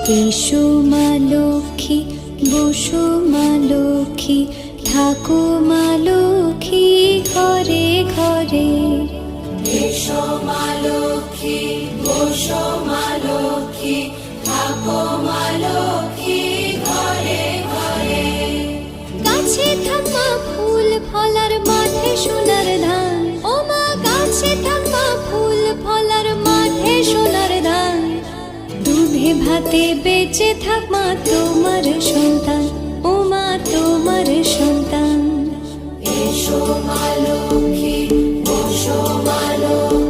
এসো মা লক্ষ্মী, বসো মা লক্ষ্মী, থাকো মা লক্ষ্মী ঘরে ঘরে। এসো মা লক্ষ্মী, বসো মা লক্ষ্মী, থাকো মা লক্ষ্মী ঘরে ঘরে। গাছে থাক মা ফুল ফলার, মাঠে সোনার ধান। ও মা গাছে থাক মা ফুল ফলার, মাঠে সোনার ধান। দুধে ভাতে বেঁচে থাক মা তোমার সন্তান, ও মা তোমার সন্তান। এসো মা লক্ষ্মী, বসো মা লক্ষ্মী।